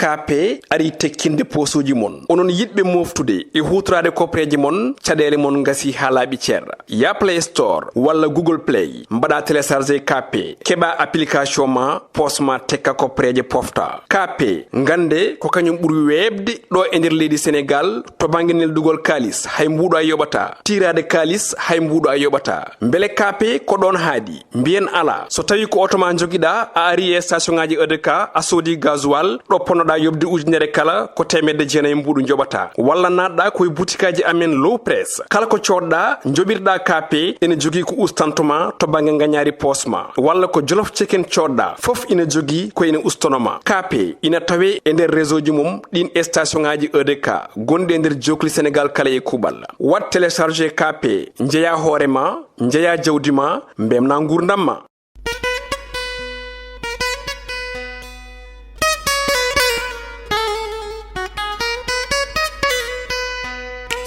KP ari tekkinde posuji mon onon yidbe moftude e hutrade kopreji mon cadele mon ngasi halabi cerra ya Play Store wala Google Play mbada télécharger KP keba application ma posma tekka kopreje pofta KP ngande ko kanyum buri webde do e nder leydi Sénégal to banginel dugol kalis hay mbudo ay yobata tirade kalis hay mbudo ay yobata mbele KP ko don haadi mbien ala so tawi ko otoma jogida a ari e station ngaji EDK a sodi gasoil do ponoda yobde ujunere kala ko temedde jeenay mbudu jobata walla nadda koy boutikaji amen low press kala ko codda jobirda KP ene jogi ko ustantuma to bange nganyari posma walla ko jolof chicken codda fof ina jogi ko ina ustonoma KP ina tawe e nder réseau ji mum din station ngaji EDK gonde nder jokli Sénégal kala e kubal wat télécharger KP njeya horema njeya jawdima mbemna ngurdamma.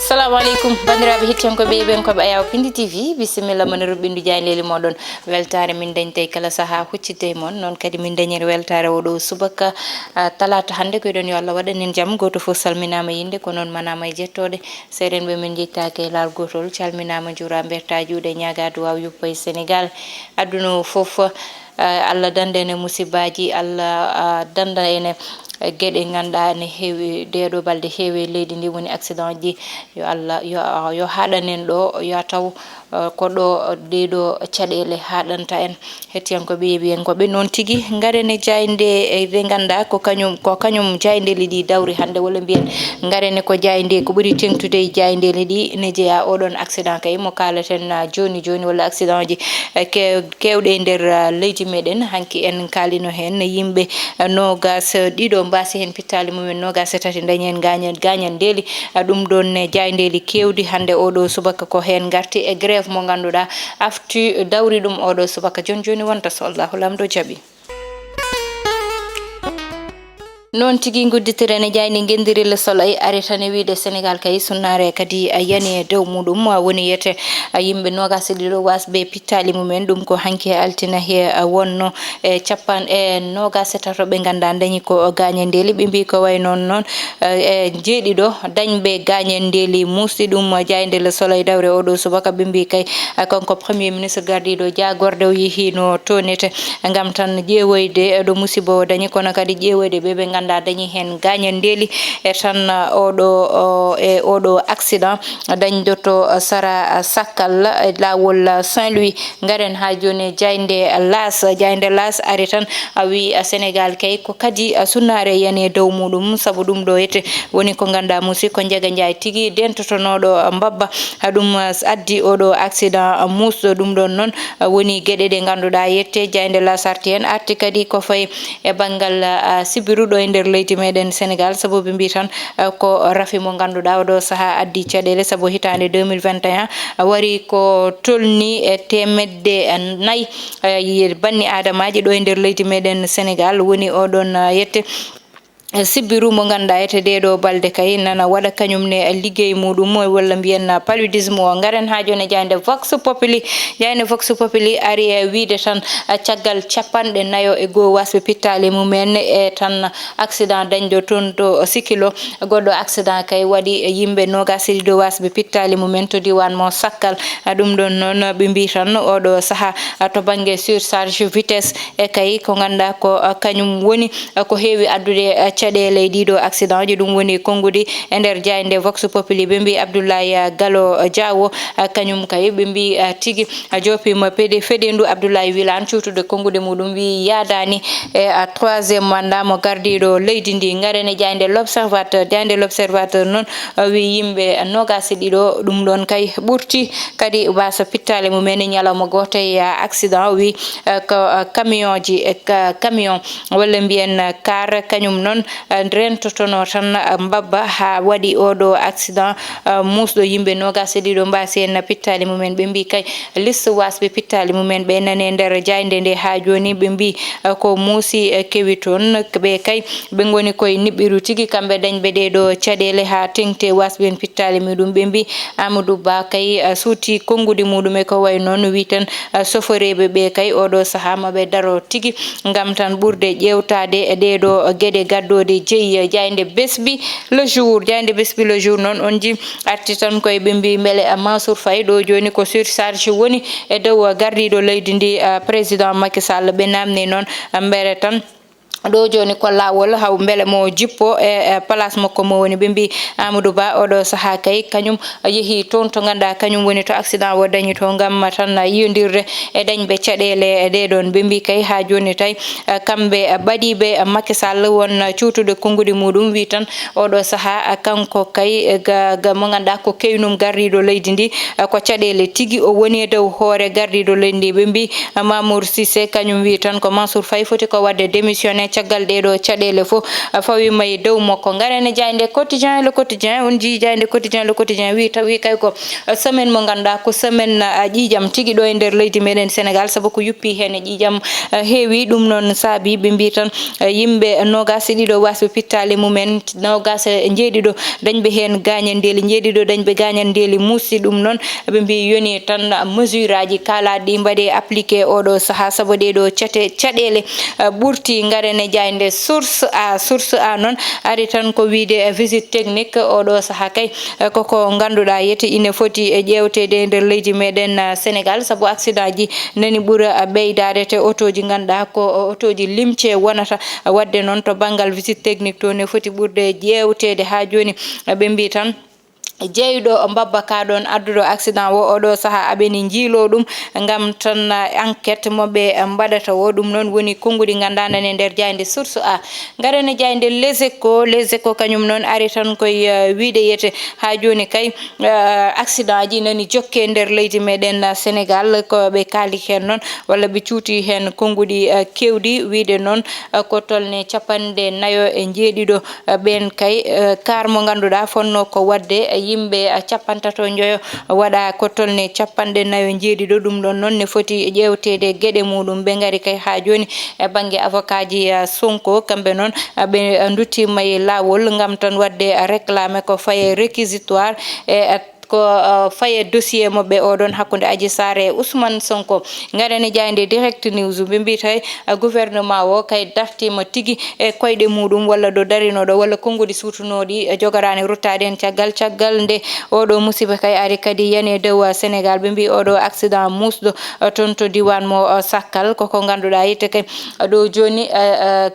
Assalamu alaikum bandiraɓe hettiyankoɓe ɓe ɓenkoɓe ayaw Piindi TV bisimilla mon ruɓɓindu jayneli moɗon weltare min dañtay kala saaha huccite mon noon kadi min dañiri weltare oɗo subaka talata hande ko ɗon yo Allah waɗanen jaam goto foof salminama yinde ko noon manama e jettode seeɗen ɓe min jettake laal gotol calminama juura berta juuɗe ñaga duwaw yuppa e Sénégal aduna foof Allah dande ene musibaji Allah danda ene gueɗe ganduɗa ne heewi deɗo balde heewi leydi ndi woni accident ji yo Allah yo haɗanen ɗo yo taw ko ɗo ɗeɗo caɗele haɗanta en hettiyankoɓe yeɓiyankoɓe noon tigui garene jayde ɗe ganduɗa ko kañum jaydeli ɗi dawri hande walla mbiyen garene ko jayde ko ɓuuri tengtude e jaydeli ɗi ne jeeya oɗon accident kay mo kalaten joni walla accident ji kewɗe e nder leydi meɗen hanki en kalino hen yimɓe nogas ɗiɗo mbasi hen pittali mumen nogas e tati dañi hen gañandeli ɗum ɗon ne jaydeli kewdi hande oɗo subaka ko hen garti e grève mo ganduɗa aftu dawri ɗum oɗo subaka joni wonta so Allahu lamɗo jaaɓi non tigi gudditire ne jayni gendiril solay aretane wiide Sénégal kay sunnare kadi yani e dow muɗum woni yete yimɓe nogas ɗiɗo wasɓe pittali mumen ɗum ko hanki altina he wonno e capan e nogas tato ɓe ganda dañi ko gañandeli ɓe mbi ko way noon e jeeɗiɗo dañɓe gañandeli musɗi ɗum jaydel solay dawre oɗo subaka ɓe mbi kay kanko premier ministre gardiɗo jagorde o yeehi no tonete gam tan ƴeewoyde ɗo musiba o dañi kono kadi ƴeewoyde ɓe ganda dañi hen gañandeli e tan oɗo accident dañdoto sara sakkal lawol Saint-Louis garen ha joni jayde las ari tan wi Sénégal kay ko kadi sunnare yani dow muɗum saabu ɗum ɗo yete woni ko ganda musidɗo Ndiaga Ndiaye tigui dentotonoɗo mbabba ɗum addi oɗo accident musɗo ɗum ɗon noon woni gueɗe ɗe ganduɗa yette jayde las arti hen arti kadi ko fayi e banggal sibiruɗo e nder leydi meɗen Sénégal sabu ɓe mbi tan ko rafi mo ganduɗa oɗo saaha addi caɗele sabu hitande 2021 wari ko tolni e temedde 4 banni adamaji ɗo e nder leydi meɗen Sénégal woni oɗon yette sibbiru mo ganduɗa ete ɗeɗo balde kay nana waɗa kañumne liggey muɗum walla mbiyen paludisme o garen ha joni jayde vox populi ari e wiide tan caggal capanɗe nayo e goho wasɓe pittali mumen e tan accident dañɗo toon to Sikilo goɗɗo accident kay waɗi yimɓe nogas ɗiɗo wasɓe pittali mumen to diwan mo Sakkal ɗum ɗon noon ɓe mbi tan oɗo saaha to banggue surcharge vitesse e kay ko ganduɗa ko kañum woni ko heewi addude caɗele ɗiɗo accident ji ɗum woni konngudi e nder jayde vox populi ɓe mbi Abdoulaye Gallo Diawo kañum kay ɓe mbi tigui jopima feɗendu Abdoulaye Wilane cuutude kongude muɗum wi yaadani e 3e mandat mo gardiɗo leydi ndi garene jayde l'observateur noon wi yimɓe nogas ɗiɗo ɗum ɗon kay ɓurti kadi wasa pittale mumen e ñalawma goto e accident wi ko camion walla mbiyen car kañum noon rentotono tan mbabba ha waɗi oɗo accident musɗo yimɓe nogas ɗiɗo mbasi en pittali mumen ɓe mbi kay liste wasɓe pittali mumen ɓe nane nder jayde nde ha joni ɓe mbi ko muusi kewi toon ɓe kay ɓe goni koye niɓɓiru tigui kamɓe dañɓe ɗeɗo caɗele ha tengte wasɓe en pittali muɗum ɓe mbi Amadou Ba kay suuti konngudi muɗum e ko way noon wi tan soforeɓe ɓe kay oɗo saaha maɓe daro tigui gam tan ɓurde ƴewtade ɗeɗo gueɗe gaddo waɗode jeeyi jayde besbi le jour non on ji arti tan koye ɓe mbi beele Mansour Faye ɗo joni ko surcharge woni e dow gardiɗo leydi ndi président Macky Sall ɓe namni noon mbere tan ɗo joni ko lawol haw beele mo jippo e place makko mo woni ɓe mbi Amadou Ba oɗo saaha kay kañum yeehi toon to ganduɗa kañum woni to accident o dañi to gam tan yiyodirde e dañɓe caɗele ɗeɗon ɓe mbi kay ha joni tay kamɓe baɗiɓe Macky Sall won cuutude konngudi muɗum wi tan oɗo saaha kanko kay mo ganduɗa ko keynum gardiɗo leydi ndi ko caɗele tigui o woni e dow hoore gardiɗo leydi ndi ɓe mbi Mamour Cissé kañum wi tan ko Mansour Faye foti ko wadde démissionné caggal ɗeɗo caɗele fof fawima e dow makko garene jayde quotidien le quotidien on ji jayde quotidien le quotidien wi kay ko semaine mo ganduɗa ko semaine ƴiƴam tigui ɗo e nder leydi meɗen Sénégal saabu ko yuppi hen ƴiƴam heewi ɗum noon saabi ɓe mbi tan yimɓe nogas ɗiɗo wasɓe pittali mumen nogas jeeɗiɗo dañɓe hen gañandeli jeeɗiɗo dañɓe gañandeli muusi ɗum noon ɓe mbi yoni tan mesure aji kalaɗi mbaɗe appliqué oɗo saaha saabu ɗeɗo caɗele ɓurti garene jayde source a noon ari tan ko wiide visite technique oɗo saaha kay koko ganduɗa yete ine foti e ƴewtede e nder leydi meɗen Sénégal saabu accident ji nani ɓuura ɓeydade te auto ji ganduɗa ko auto ji limce wonata wadde noon to banggal visite technique to ne foti ɓurde ƴewtede ha joni ɓe mbi tan jeyɗo mbabba ka ɗon adduɗo accident o oɗo saaha aɓeni jiilo ɗum gam tan enquête moɓe mbaɗata o ɗum noon woni konngudi gandane nder jayde source a garane jayde les échos kañum noon ari tan koye wiide yete ha joni kay accident ji nani jokke nder leydi meɗen Sénégal ko ɓe kaali hen noon walla ɓe cuuti hen konngudi kewɗi wiide noon ko tolne 49 ɓen kay kar mo ganduɗa fonno ko wadde yimɓe 39 waɗa ko tolne 49 ɗum ɗon noon ne foti ƴewtede gueɗe muɗum ɓe gari kay ha joni e banggue avocat ji Sonko kamɓe noon ɓe duttima e lawol gam tan wadde réclame ko faye réquisitoire e ko faye dossier moɓɓe oɗon hakkude Adji Sarr e Ousmane Sonko garane jayde direct news ɓe mbi tay gouvernement o kay dartima tigui e koyɗe muɗum walla ɗo darinoɗo walla konngudi sutunoɗi jogorani ruttade hen caggal nde oɗo musiba kay ari kadi yani dow Sénégal ɓe mbi oɗo accident musɗo toon to diwan mo Sakkal koko ganduɗa yite kay ɗo joni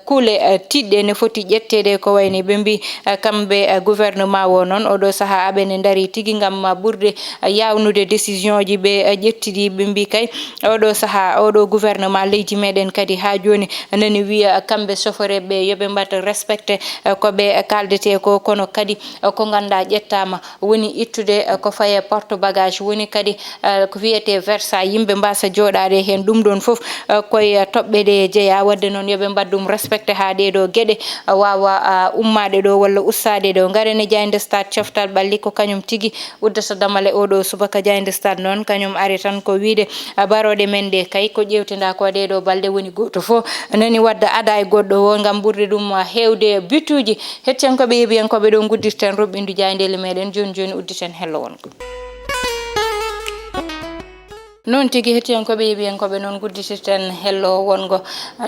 kuule tiɗɗe ne foti ƴettede ko wayni ɓe mbi kamɓe gouvernement o noon oɗo saaha aɓene daari tigui gam ɓurde yawnude décision ji ɓe ƴettiɗi ɓe mbi kay oɗo saaha oɗo gouvernement leydi meɗen kadi ha joni nani wiya kamɓe chauffeur ɓe yoɓe mbatta respecté koɓe kaldete ko kono kadi ko ganduɗa ƴettama woni ittude ko faye porte bagage woni kadi ko wiyete versa yimɓe mbasa joɗade hen ɗum ɗon foof koye toɓɓe ɗe jeeya wadde noon yoɓe mbaɗɗum respecté ha ɗeɗo gueɗe wawa ummade ɗo walla ustade ɗo garene jayde stade coftal ɓalli ko kañum tigui uddata damale oɗo subaka jayde stade noon kañum ari tan ko wiide baroɗe men ɗe kay ko ƴewtida ko ɗeɗo balɗe woni goto foof nani wadda ada e goɗɗo o gam ɓurde ɗum hewde bituji hettiyankoɓe heeɓiyankoɓe ɗo guddirten roɓɓindu jaydele meɗen joni udditen hello wonko noon tigui hettiyankoɓe yeeɓiyankoɓe noon gudditirten hello wongo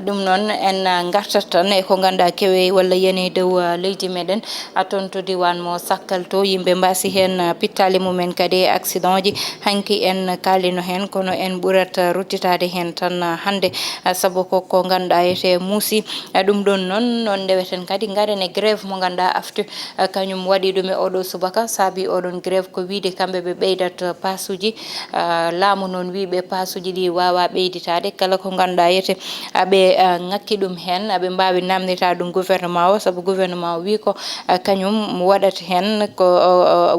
ɗum noon en gartat tan e ko ganduɗa kewe walla yani dow leydi meɗen toon to diwan mo Sakkal to yimɓe mbasi hen pittali mumen kadi accident ji hanki en kalino hen kono en ɓuurat ruttitade hen tan hande saabu koko ganduɗa yete muusi ɗum ɗon noon ndeweten kadi garen e grève mo ganduɗa aftu kañum waɗi ɗum e oɗo subaka saabi oɗon grève ko wiide kamɓe ɓe ɓeydat pasuji laamu noon wiɓe pasuji ɗi wawa ɓeyditade kala ko ganduɗa yete aɓe ngakki ɗum hen aɓe mbawi namdita ɗum gouvernement o saabu gouvernement o wi ko kañum waɗata hen ko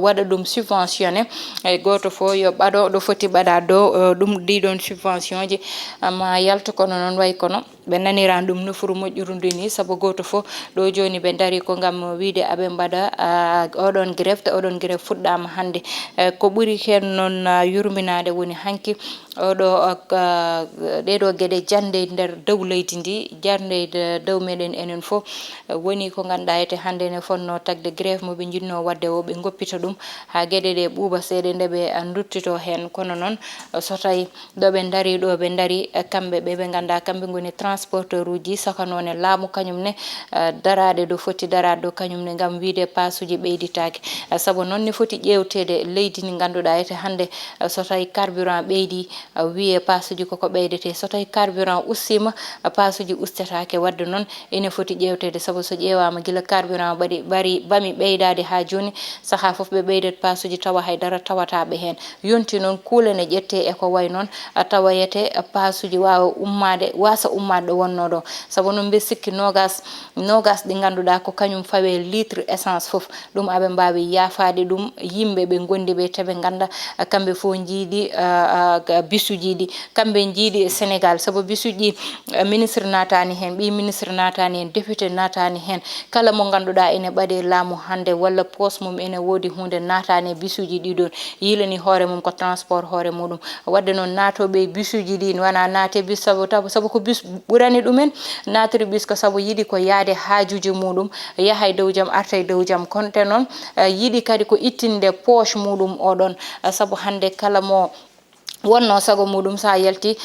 waɗa ɗum subventionné e goto fo yo ɓaɗo ɗo foti ɓaɗa ɗo ɗum ɗiɗon subvention ji ma yalta kono noon way kono ɓe naniran ɗum nofuru moƴƴurudu ni saabu goto fo ɗo joni ɓe daari ko gam wiide aɓe mbaɗa oɗon grève te oɗon grève fuɗɗama hande ko ɓuuri hen noon yurminade woni hanki oɗo ɗeɗo gueɗe jande nder dow leydi ndi jarde dow meɗen enen fof woni ko ganduɗa ete hande ne fonno tagde grève moɓe jinno wadde o ɓe goppita ɗum ha gueɗe ɗe ɓuuɓa seeɗa nde ɓe duttito hen kono noon so tawi ɗo ɓe daari ɗo ɓe daari kamɓe ɓe ganduɗa kamɓe goni transporteur uji sakanone laamu kañum ne darade do foti darade do kañum ne gam wiide pasuji ɓeyditaki saabu noon ne foti ƴewtede leydi ndi ganduɗa ete hande so tawi carburant ɓeydi wiye pasuji koko ɓeydete so tawi carburant ustima pasuji ustetake wadde noon ene foti ƴewtede saabu so ƴewama guila carburant bami ɓeydade ha joni saaha foof ɓe ɓeydat pasuji tawa haydara tawataɓe hen yonti noon kuulene ƴette eko way noon tawayete pasuji wasa ummade ɗo wonno ɗo saabu noon mbe sikki nogas ɗi ganduɗa ko kañum fawe litre essence foof ɗum aɓe mbawi yafade ɗum yimɓe ɓe gondi ɓe teɓe ganda kamɓe fo jiiɗi bisuji ɗi kamɓe jiiɗi Sénégal saabu bisuji ministre natani hen ɓi ministre natani hen député natani hen kala mo ganduɗa ene ɓaɗe laamu hande walla poste mum ene woodi hunde natani bisuji ɗiɗon yilani hoore mum ko transport hoore muɗum wadde noon natoɓe bisuji ɗi wona naate bus saabu ko bus ɓurani ɗumen natiri bus ko saabu yiiɗi ko yaade haajuji muɗum yaha e dow jaam arta e dow jaam konte noon yiiɗi kadi ko ittinde poche muɗum oɗon saabu hande kala mo wonno sago muɗum sa yalti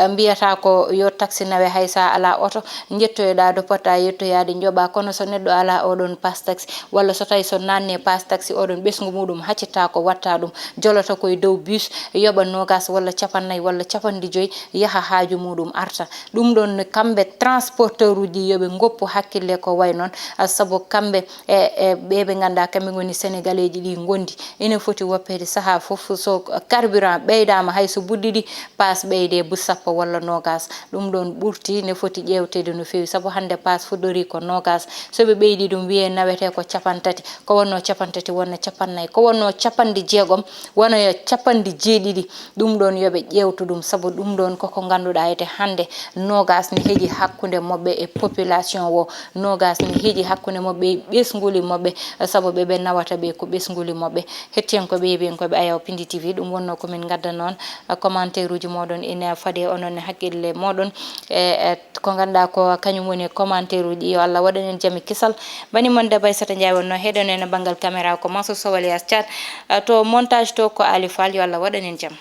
mbiyata ko yo taxi nawe hay sa ala auto jettoyoɗa do potta yettoyade joɓa kono so neɗɗo ala oɗon pass taxi walla so tawi so nanne pass taxi oɗon ɓesgu muɗum haccitta ko watta ɗum jolota koye dow bus yoɓa nogas walla 40 walla 50 yaha haaju muɗum arta ɗum ɗon kamɓe transporteur uji yoɓe goppu hakkille ko way noon saabu kamɓe ɓeɓe ganda kamɓe goni sénégalais ji ɗi gondi ene foti woppede saaha foof so carburant ɓeydama hay so buddiɗi pass ɓeyde bus sappo walla nogas ɗum ɗon ɓurti ne foti ƴewtede no fewi saabu hande pass fuɗɗori ko nogas soɓe ɓeydi ɗum wiye nawete ko 30 ko wonno 30 wonna 50 ko wonno 60 wona 70 ɗum ɗon yoɓe ƴewtu ɗum saabu ɗum ɗon koko ganduɗa ete hande nogas ne heeƴi hakkude mabɓe e population o nogas ne heeƴi hakkude mabɓe e ɓesguli mabɓe saabu ɓeɓe nawata ɓe ko ɓesguli mabɓe hettiyen ko ɓeeɓen koɓe ayaw Piindi TV ɗum wonno komin gadda noon commentaire uji moɗon ina faade onon haqqille moɗon ko ganduɗa ko kañum woni commentaire uji yo Allah waɗanen jaami kisal bani mon Daba Aissata Ndiaye wonno heɗon en banggal caméra ko Mansour Sow alias Thiat to montage to ko Ali Fall yo Allah waɗanen jaam.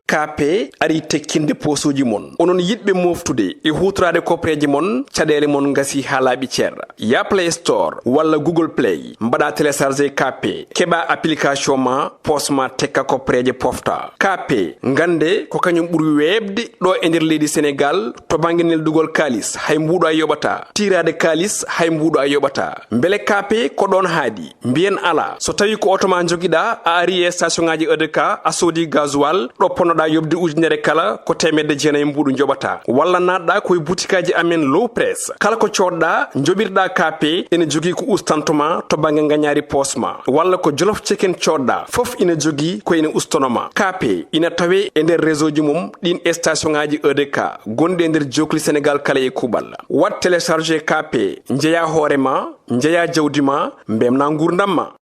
KP ari tekkinde posuji mon onon yidɓe moftude e hutorade kopreji mon caɗele mon gasi ha laaɓi ceerra ya Play Store walla Google Play mbaɗa téléchargé KP keɓa application ma posma tekka kopreje pofta KP gande ko kañum ɓuuri webde ɗo e nder leydi Sénégal to banggue neldugol kalis hay mbuɗo a yoɓata tirade kalis hay mbuɗo a yoɓata beele KP ko ɗon haadi mbiyen ala so tawi ko auto ma joguiɗa a ari e station ngaji EDK a soodi gasoil ɗo ponnoɗa yobde ujunere kala ko 900 mbuɗu joɓata walla natɗa koye boutikaji amen low press kala ko coɗɗa joɓirɗa KP ene jogui ko ustantoma to banggue gagnari posma walla ko jolof chicken coɗɗa foof ina jogui ko ene ustonoma KP ina tawe e nder réseau ji mum ɗin station ngaji EDK gonɗi e nder jokli Sénégal kala e kuɓal wat téléchargé KP jeeya hoorema jeeya jawdi ma mbemna gurdam ma.